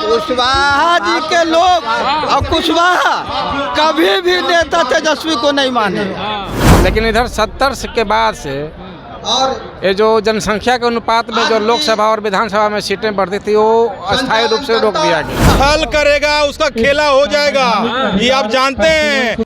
कुशवाहा जी के लोग और कुशवाहा कभी भी नेता तेजस्वी को नहीं माने। लेकिन इधर 70 के बाद से ये जो जनसंख्या के अनुपात में जो लोकसभा और विधानसभा में सीटें बढ़ती थी वो अस्थायी रूप से रोक दिया गया। हल करेगा उसका खेला हो जाएगा, ये आप जानते हैं।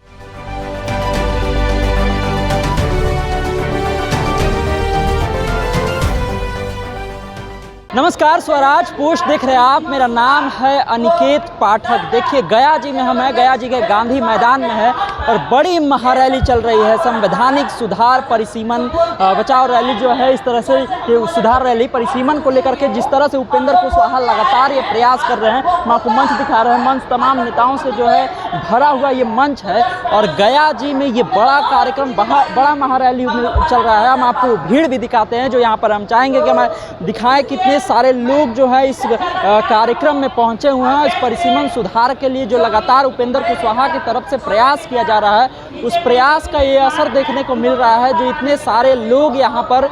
नमस्कार, स्वराज पोस्ट देख रहे हैं आप। मेरा नाम है अनिकेत पाठक। देखिए गया जी में हम हैं, गया जी के गांधी मैदान में है और बड़ी महारैली चल रही है। संवैधानिक सुधार परिसीमन बचाओ रैली जो है, इस तरह से ये सुधार रैली परिसीमन को लेकर के जिस तरह से उपेंद्र कुशवाहा लगातार ये प्रयास कर रहे हैं। हम आपको मंच दिखा रहे हैं। मंच तमाम नेताओं से जो है भरा हुआ ये मंच है और गया जी में ये बड़ा कार्यक्रम, बड़ा महारैली चल रहा है। हम आपको भीड़ भी दिखाते हैं जो यहाँ पर हम चाहेंगे कि हम दिखाएं कितने सारे लोग जो है इस कार्यक्रम में पहुंचे हुए हैं। इस परिसीमन सुधार के लिए जो लगातार उपेंद्र कुशवाहा की तरफ से प्रयास किया जा रहा है, उस प्रयास का ये असर देखने को मिल रहा है। जो इतने सारे लोग यहाँ पर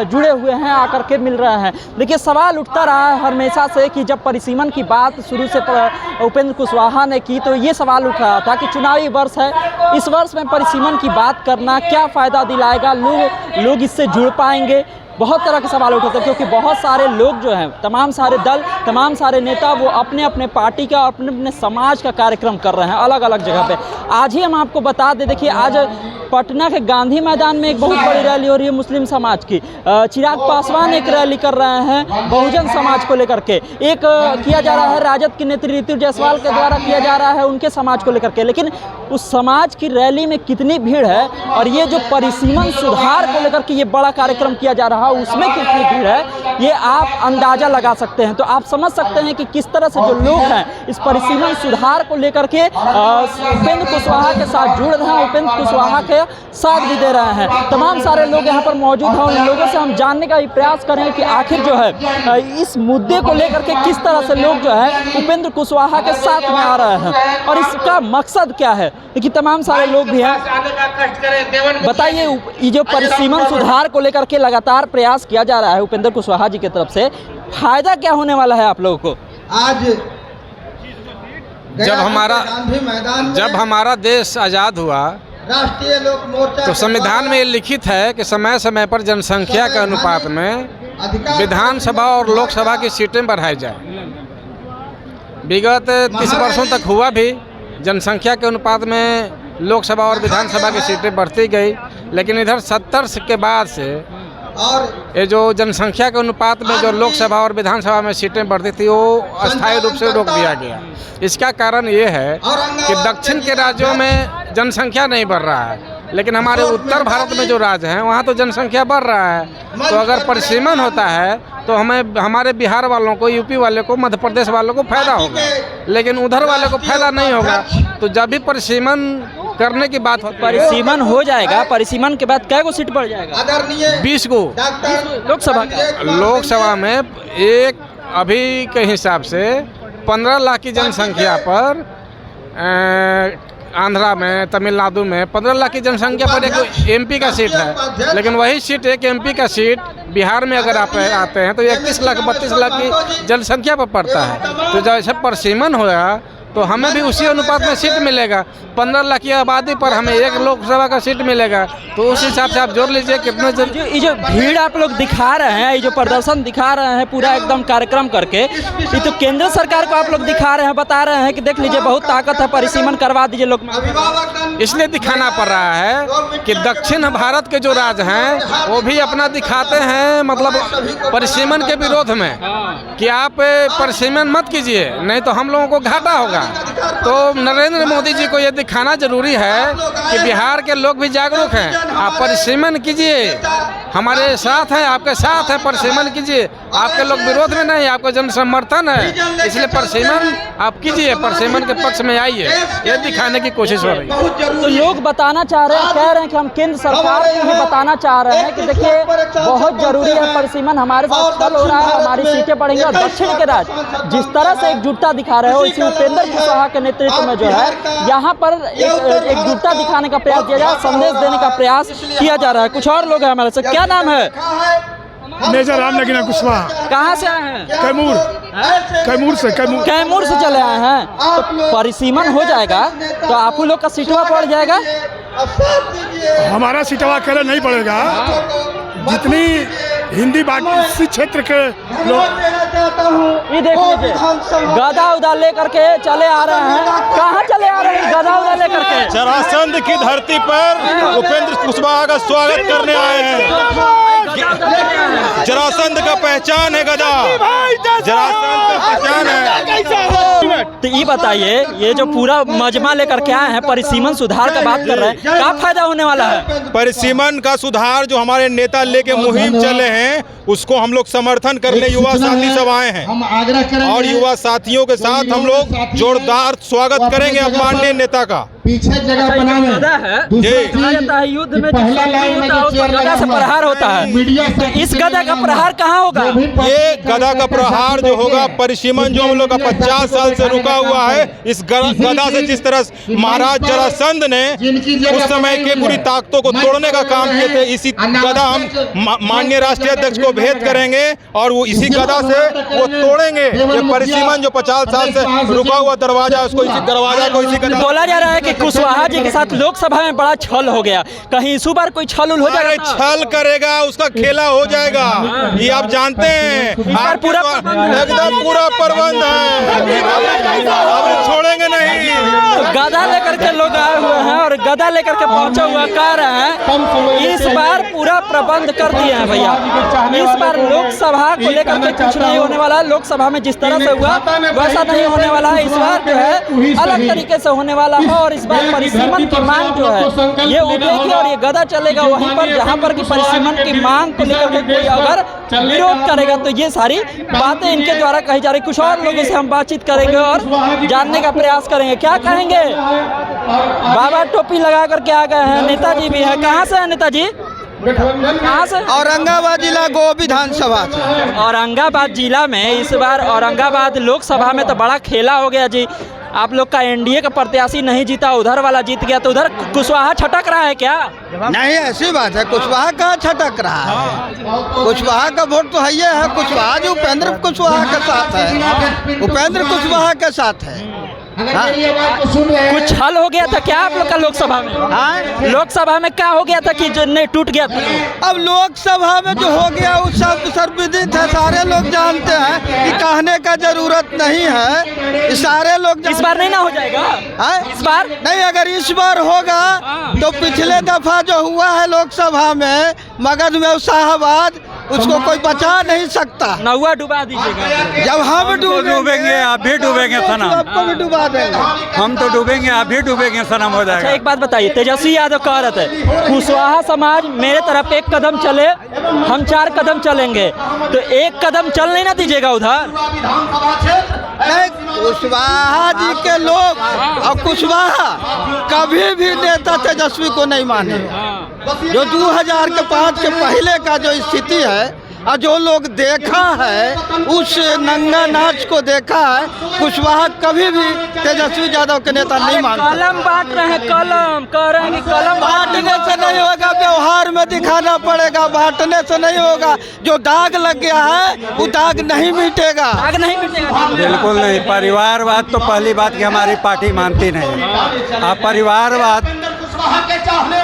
जुड़े हुए हैं, आकर के मिल रहे हैं। देखिए सवाल उठता रहा है हमेशा से कि जब परिसीमन की बात शुरू से उपेंद्र कुशवाहा ने की तो ये सवाल उठ रहा था कि चुनावी वर्ष है, इस वर्ष में परिसीमन की बात करना क्या फ़ायदा दिलाएगा, लोग इससे जुड़ पाएंगे। बहुत तरह के सवाल उठे थे क्योंकि बहुत सारे लोग जो हैं, तमाम सारे दल, तमाम सारे नेता वो अपने अपने पार्टी का, अपने अपने समाज का कार्यक्रम कर रहे हैं अलग अलग जगह पे। आज ही हम आपको बता दें, देखिए आज पटना के गांधी मैदान में एक बहुत बड़ी रैली हो रही है मुस्लिम समाज की। चिराग पासवान एक रैली कर रहे हैं बहुजन समाज को लेकर के। एक किया जा रहा है राजद की नेत्री ऋतु जायसवाल के द्वारा किया जा रहा है उनके समाज को लेकर के। लेकिन उस समाज की रैली में कितनी भीड़ है और ये जो परिसीमन सुधार को लेकर के ये बड़ा कार्यक्रम किया जा रहा है उसमें कितनी भीड़ है, ये आप अंदाज़ा लगा सकते हैं। तो आप समझ सकते हैं कि किस तरह से जो लोग हैं इस परिसीमन सुधार को लेकर के उपेंद्र कुशवाहा के साथ जुड़ रहे हैं, उपेंद्र कुशवाहा के साथ भी दे रहे हैं। तमाम सारे लोग यहाँ पर मौजूद हैं। उन लोगों से हम जानने का भी प्रयास करेंगे कि आखिर जो है इस मुद्दे को लेकर के किस तरह से लोग जो है उपेंद्र कुशवाहा के साथ में आ रहे हैं और इसका मकसद क्या है। देखिए तमाम सारे लोग भी हैं। बताइए, ये जो परिसीमन सुधार को लेकर के लगातार प्रयास किया जा रहा है उपेंद्र कुशवाहा जी की तरफ से, फायदा क्या होने वाला है आप लोगों को? आज जब हमारा देश आज़ाद हुआ राष्ट्रीय लोक मोर्चा तो संविधान में ये लिखित है कि समय समय पर जनसंख्या के अनुपात में विधानसभा और लोकसभा की सीटें बढ़ाई जाए। विगत 30 वर्षों तक हुआ भी, जनसंख्या के अनुपात में लोकसभा और विधानसभा की सीटें बढ़ती गई। लेकिन इधर 70 के बाद से ये जो जनसंख्या के अनुपात में जो लोकसभा और विधानसभा में सीटें बढ़ती थी वो अस्थायी रूप से रोक दिया गया। इसका कारण ये है कि दक्षिण के राज्यों में जनसंख्या नहीं बढ़ रहा है, लेकिन हमारे उत्तर भारत में जो राज्य हैं वहाँ तो जनसंख्या बढ़ रहा है। तो अगर परिसीमन होता है तो हमें, हमारे बिहार वालों को, यूपी वाले को, मध्य प्रदेश वालों को फायदा होगा, लेकिन उधर वाले को फायदा नहीं होगा। तो जब भी परिसीमन करने की बात होती है, परिसीमन हो जाएगा, परिसीमन के बाद कै सीट बढ़ जाएगा? 20 को लोकसभा में एक अभी के हिसाब से 15 लाख की जनसंख्या पर आंध्रा में, तमिलनाडु में 15 लाख की जनसंख्या पर एक एमपी का सीट है। लेकिन वही सीट, एक एमपी का सीट बिहार में अगर आप आते हैं तो 31 लाख 32 लाख की जनसंख्या पर पड़ता है। तो जैसे परिसीमन होगा तो हमें भी उसी अनुपात में सीट मिलेगा। 15 लाख की आबादी पर हमें एक लोकसभा का सीट मिलेगा। तो उस हिसाब से आप जोड़ लीजिए कितने ये जो भीड़ आप लोग दिखा रहे हैं, ये जो प्रदर्शन दिखा रहे हैं पूरा एकदम कार्यक्रम करके, ये तो केंद्र सरकार को आप लोग दिखा रहे हैं, बता रहे हैं कि देख लीजिए बहुत ताकत है, परिसीमन करवा दीजिए लोग। इसलिए दिखाना पड़ रहा है कि दक्षिण भारत के जो राज्य हैं वो भी अपना दिखाते हैं, मतलब परिसीमन के विरोध में कि आप परिसीमन मत कीजिए नहीं तो हम लोगों को घाटा होगा। तो नरेंद्र मोदी जी को ये दिखाना जरूरी है कि बिहार के लोग भी जागरूक हैं। आप परिसीमन कीजिए, हमारे साथ हैं, आपके साथ हैं, परिसीमन कीजिए। आपके लोग विरोध में नहीं, आपका जन समर्थन है, इसलिए परिसीमन आप कीजिए, परिसीमन के पक्ष में आइए, ये दिखाने की कोशिश हो रही है। तो लोग बताना चाह रहे हैं, कह रहे हैं कि हम केंद्र सरकार को ये बताना चाह रहे हैं कि देखिए बहुत जरूरी है परिसीमन, हमारे साथ छल हो रहा है, हमारी सीटें बढ़ेंगी। और दक्षिण के राज्य जिस तरह से एकजुटता दिखा रहे हो, इसी उपेंद्र कुशवाहा के नेतृत्व में जो है यहाँ पर एकजुटता दिखाने का प्रयास किया जा रहा है, संदेश देने का प्रयास किया जा रहा है। कुछ और लोग हैं हमारे साथ। क्या नाम है? मेजर राम नगीना कुशवाहा। कहाँ से आए हैं? कैमूर से कैमूर से चले आए हैं, तो परिसीमन हो जाएगा तो आप लोग का सीटवा पड़ जाएगा। हमारा सीटवा अकेले नहीं पड़ेगा, जितनी हिंदी बाकी क्षेत्र के लोग। ये देख लीजिए, गदा उदा लेकर के चले आ रहे हैं। कहाँ चले आ रहे हैं गदा उदा लेकर के? जरासंध की धरती पर उपेंद्र कुशवाहा का स्वागत करने आए हैं। जरासंध का पहचान है गदा, जरासंध का पहचान है। तो ये बताइए, ये जो पूरा मजमा लेकर के आए हैं, परिसीमन सुधार का बात कर रहे हैं, क्या फायदा होने वाला है? परिसीमन का सुधार जो हमारे नेता लेके मुहिम चले हैं उसको हम लोग समर्थन करने युवा साथी सब आए हैं, और युवा साथियों के साथ हम लोग जोरदार स्वागत करेंगे अब माननीय नेता का। पीछे जगह बना है गदा है, कहा जाता है युद्ध में पहला लाइन में जो चेयर गदा से प्रहार होता है, तो इस गदा का प्रहार कहाँ होगा? ये गदा का प्रहार जो होगा, परिसीमन जो हम लोग का 50 साल से रुका हुआ है, इस गदा से जिस तरह महाराज जरासंध ने उस समय के पूरी ताकतों को तोड़ने का काम किए थे, इसी गदा हम माननीय राष्ट्रीय अध्यक्ष को भेंट करेंगे और वो इसी गदा से वो तोड़ेंगे। ये परिसीमन जो 50 साल से रुका हुआ दरवाजा, उसको इसी दरवाजा को इसी गदा। बोला जा रहा है कि कुशवाहा जी के साथ लोकसभा में बड़ा छल हो गया, कहीं इस बार कोई छल हो जाएगा? छल करेगा उसका खेला हो जाएगा, ये आप जानते हैं। आप पूरा एकदम पूरा प्रबंध है, अब छोड़ेंगे नहीं। गदा लेकर के लोग आए हुए हैं और गदा लेकर के पहुंचा हुआ कह रहे हैं इस बार पूरा प्रबंध कर दिए हैं भैया। इस बार लोकसभा को लेकर के कुछ नहीं होने वाला है, लोकसभा में जिस तरह से हुआ वैसा नहीं होने वाला है। इस बार जो है अलग तरीके से होने वाला है, और इस बार परिसीमन की मांग जो है ये उठेगी और ये गदा चलेगा वहीं पर जहां पर कि परिसीमन की मांग को लेकर के कोई अगर विरोध करेगा तो ये सारी बातें इनके द्वारा कही जा रही। कुछ और लोगों से हम बातचीत करेंगे और जानने का प्रयास करेंगे। क्या कहेंगे? बाबा टोपी लगा करके आ गए हैं, नेताजी भी है। कहाँ से है नेताजी? कहाँ से? औरंगाबाद जिला गो विधानसभा से। औरंगाबाद जिला में इस बार औरंगाबाद लोकसभा में तो बड़ा खेला हो गया जी। आप लोग का एनडीए का प्रत्याशी नहीं जीता, उधर वाला जीत गया, तो उधर कुशवाहा छटक रहा है क्या? नहीं, ऐसी बात है, कुशवाहा कहाँ छटक रहा है? कुशवाहा का वोट तो है, कुशवाहा जो उपेंद्र कुशवाहा के साथ है, उपेंद्र कुशवाहा के साथ है। कुछ हल हो गया था क्या आप लोग का लोकसभा में? हाँ? लोकसभा में क्या हो गया था कि जो नहीं टूट गया था? अब लोकसभा में जो हो गया वो सब सर्वविदित है, सारे लोग जानते हैं कि कहने का जरूरत नहीं है, सारे लोग। इस बार नहीं ना हो जाएगा? है? इस बार नहीं, अगर इस बार होगा तो पिछले दफा जो हुआ है लोकसभा में मगध में शाहबाद, उसको कोई बचा नहीं सकता। नौवा डुबा दीजिएगा। जब हम डूबेंगे आप भी डूबेंगे सनम, आपको भी डुबा देंगे। हम तो डूबेंगे आप भी डूबेंगे सनम हो जाएगा। अच्छा, एक बात बताइए, तेजस्वी यादव कह रहे थे कुशवाहा समाज मेरे तरफ एक कदम चले हम 4 कदम चलेंगे, तो एक कदम चल नहीं ना दीजिएगा उधर? कुशवाहा जी के लोग और कुशवाहा कभी भी नेता तेजस्वी को नहीं माने। जो 2005 के पहले का जो स्थिति है और जो लोग देखा है, उस नंगा नाच को देखा है, कुशवाहा कभी भी तेजस्वी यादव के नेता नहीं मानते। कलम बांट रहे हैं, कलम कह रहे हैं कि कलम बांटने से नहीं होगा, व्यवहार में दिखाना पड़ेगा, बांटने से नहीं होगा। जो दाग लग गया है वो दाग नहीं मिटेगा। दाग नहीं मिटेगा? बिल्कुल नहीं। परिवारवाद तो पहली बात की हमारी पार्टी मानती नहीं। आप परिवारवाद,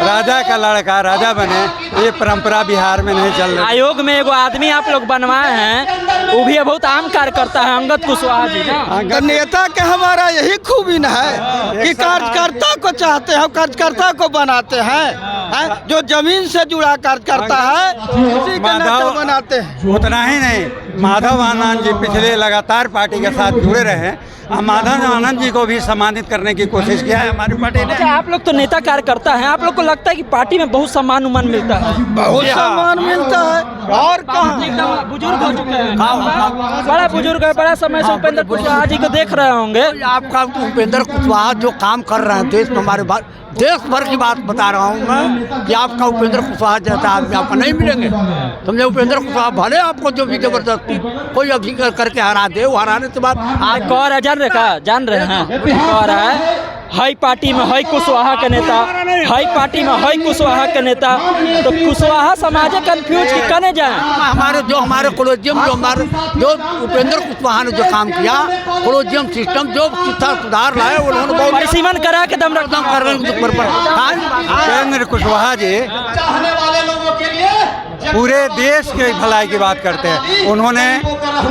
राजा का लड़का राजा बने, ये परंपरा बिहार में नहीं चल रही। आयोग में एगो आदमी आप लोग बनवाए हैं, वो भी बहुत आम कार्यकर्ता है, अंगद कुशवाहा जी ना। नेता के हमारा यही खूबी न है कि कार्यकर्ता को चाहते हैं, कार्यकर्ता को बनाते हैं। जो जमीन से जुड़ा कार्यकर्ता है उसी का नेता बनाते हैं। उतना ही नहीं, माधव आनंद जी पिछले लगातार पार्टी के साथ जुड़े रहे, माधव आनंद जी को भी सम्मानित करने की कोशिश किया है हमारी पार्टी ने। अच्छा, आप लोग तो नेता कार्यकर्ता हैं, आप लोग को लगता है कि पार्टी में बहुत सम्मान उमान मिलता है? बहुत सम्मान मिलता है। और कहाँ? एकदम बुजुर्ग हो चुके हैं, बड़ा बुजुर्ग है, बड़ा समय से उपेंद्र कुशवाहा जी को देख रहे होंगे। आपका उपेंद्र कुशवाहा जो काम कर रहे हैं देश में, हमारे देश भर की बात बता रहा हूँ मैं कि आपका उपेंद्र कुशवाहा जैसा आदमी आपको नहीं मिलेंगे। समझे? उपेंद्र कुशवाहा भले आपको जो भी जबरदस्ती कोई अभी करके हरा दे, वो हराने के बाद आज कह रहा है, जान रहे हैं, कह रहा है हाई पार्टी में है कुशवाहा का नेता, हाई पार्टी में है कुशवाहा का नेता, तो कुशवाहा समाज कंफ्यूज की कने जाए। हमारे कोलोजियम जो उपेंद्र कुशवाहा ने जो काम किया, कोलोजियम सिस्टम जो शिक्षा सुधार लाए, उन्होंने बहुत परिसीमन करा के दम रखदम कर रहे हैं। उपेंद्र कुशवाहा जी पूरे देश के भलाई की बात करते हैं। उन्होंने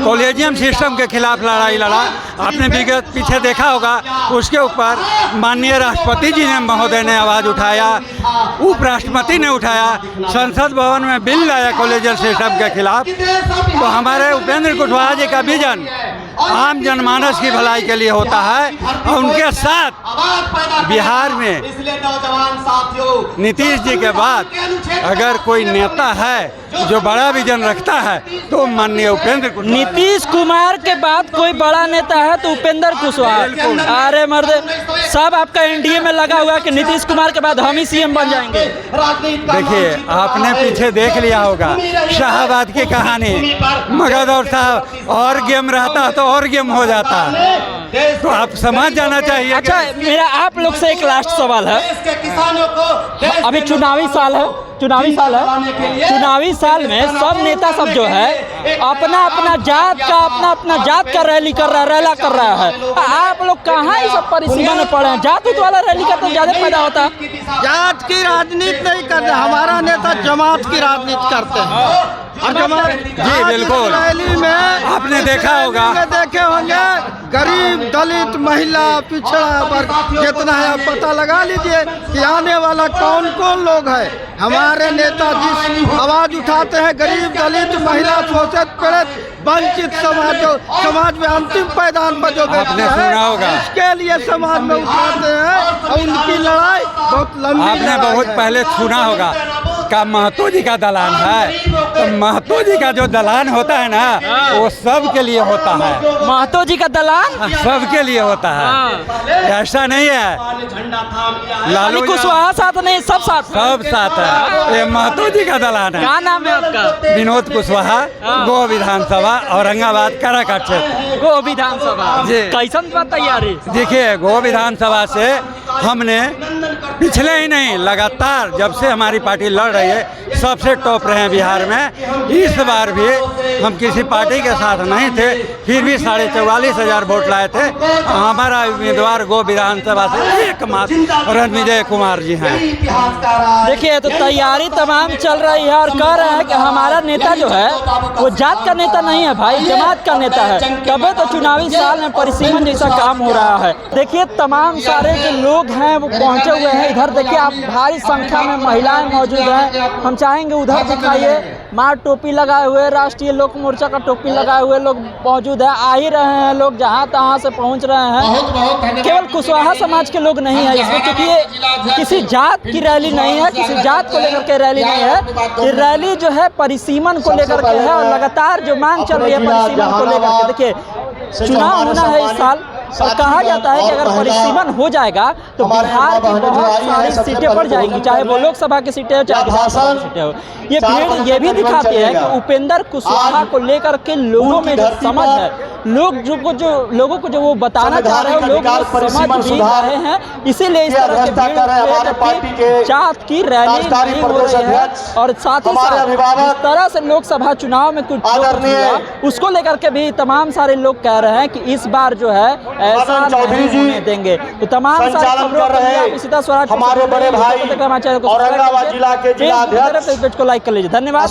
कॉलेजियम सिस्टम के खिलाफ लड़ाई लड़ा। आपने विगत पीछे देखा होगा, उसके ऊपर माननीय राष्ट्रपति जी ने महोदय ने आवाज़ उठाया, उपराष्ट्रपति ने उठाया, संसद भवन में बिल लाया कॉलेजियम सिस्टम के खिलाफ। तो हमारे उपेंद्र कुशवाहा जी का विजन आम जनमानस की भलाई के लिए होता है। और उनके साथ बिहार में नीतीश जी के बाद अगर कोई नेता है जो बड़ा विजन रखता है तो माननीय उपेंद्र कुशवाहा। नीतीश कुमार के बाद कोई बड़ा नेता है तो उपेंद्र कुशवाहा। अरे मर्द, सब आपका एनडीए में लगा हुआ है कि नीतीश कुमार के बाद हम ही सीएम बन जाएंगे। देखिए, आपने पीछे देख लिया होगा शाहबाद की कहानी, मगध और साहब और गेम रहता तो और गेम हो जाता, तो आप समझ जाना चाहिए। अच्छा, मेरा आप लोग से एक लास्ट सवाल है। अभी चुनावी साल है, चुनावी साल में सब नेता सब जो है अपना अपना जात का रैली कर रहा है। आप लोग कहाँ इस सब परिसीमा में पड़े हैं? जात वाला रैली का तो ज्यादा फायदा होता है। जात की राजनीति नहीं करते, हमारा नेता जमात की राजनीति करते हैं। और जमात जी बिल्कुल, रैली में आपने देखा होगा, देखे होंगे गरीब, दलित, महिला, पिछड़ा वर्ग जितना है आप पता लगा लीजिए कि आने वाला कौन कौन लोग है। हमारे नेता जिस आवाज उठाते हैं गरीब, दलित, महिला, शोषित, पीड़ित, वंचित समाज में अंतिम पायदान पर जो आपने सुना होगा, इसके लिए समाज में उठाते हैं और उनकी लड़ाई बहुत लंबी। आपने बहुत पहले सुना होगा का महतो जी का दलान है। तो महतो जी का जो दलान होता है ना, वो सब के लिए होता है। महतो जी का दलान सबके लिए होता है, ऐसा नहीं है लालू कुशवाहा साथ नहीं, सब साथ है। ये महतो जी का दलान है। क्या नाम है आपका? विनोद कुशवाहा, गो विधानसभा, औरंगाबाद काराकाट क्षेत्र। गो विधानसभा जी। कैसन बात तैयारी? देखिए, गो विधानसभा से हमने पिछले ही नहीं, लगातार जब से हमारी पार्टी लड़ रही है सबसे टॉप रहे हैं बिहार में। इस बार भी हम किसी पार्टी के साथ नहीं थे, फिर भी 44,500 वोट लाए थे। हमारा उम्मीदवार गो विधानसभा से एकमात्र रणविजय कुमार जी हैं। देखिए, तो तैयारी तमाम चल रही है और कह रहे हैं कि हमारा नेता जो है वो जात का नेता नहीं है भाई, जमात का नेता है। तभी तो चुनावी साल में परिसीमन जैसा काम हो रहा है। देखिए, तमाम सारे जो लोग हैं वो पहुंचे हुए हैं। इधर देखिए आप, भारी संख्या में महिलाएं मौजूद हैं। हम चाहेंगे उधर दिखाइए, मार टोपी लगाए हुए, राष्ट्रीय लोक मोर्चा का टोपी लगाए हुए लोग मौजूद है। आ ही रहे हैं लोग, जहां तहां से पहुंच रहे हैं। केवल कुशवाहा समाज के लोग नहीं है इसमें, क्योंकि ये किसी जात की रैली नहीं है, किसी जात को लेकर के रैली नहीं है। ये रैली जो है परिसीमन को लेकर के है और लगातार जो मांग चल रही है परिसीमन को लेकर के। देखिए, चुनाव होना है इस साल और कहा जाता है कि अगर परिसीमन हो जाएगा तो बिहार की बहुत सारी सीटें बढ़ जाएंगी, चाहे वो लोकसभा की सीटें हो चाहे विधानसभा की सीटें हो। ये भीड़ ये भी दिखाती है कि उपेंद्र कुशवाहा को लेकर के लोगों में जो समझ है, लोगों को जो वो बताना चाह रहे हैं, लोग समझ भी रहे हैं। इसीलिए इस तरह के भीड़ जात की रैली नहीं हो रही है। और साथ ही साथ जिस तरह से लोकसभा चुनाव में कुछ उसको लेकर के भी तमाम सारे लोग कह रहे हैं कि इस बार जो है ऐसा नहीं होने देंगे। तो तमाम सारी खबरों के लिए आप इसी तरह स्वराज हमारे बड़े भाई औरंगाबाद जिला के जिलाध्यक्ष पेज को लाइक कर लीजिए। धन्यवाद।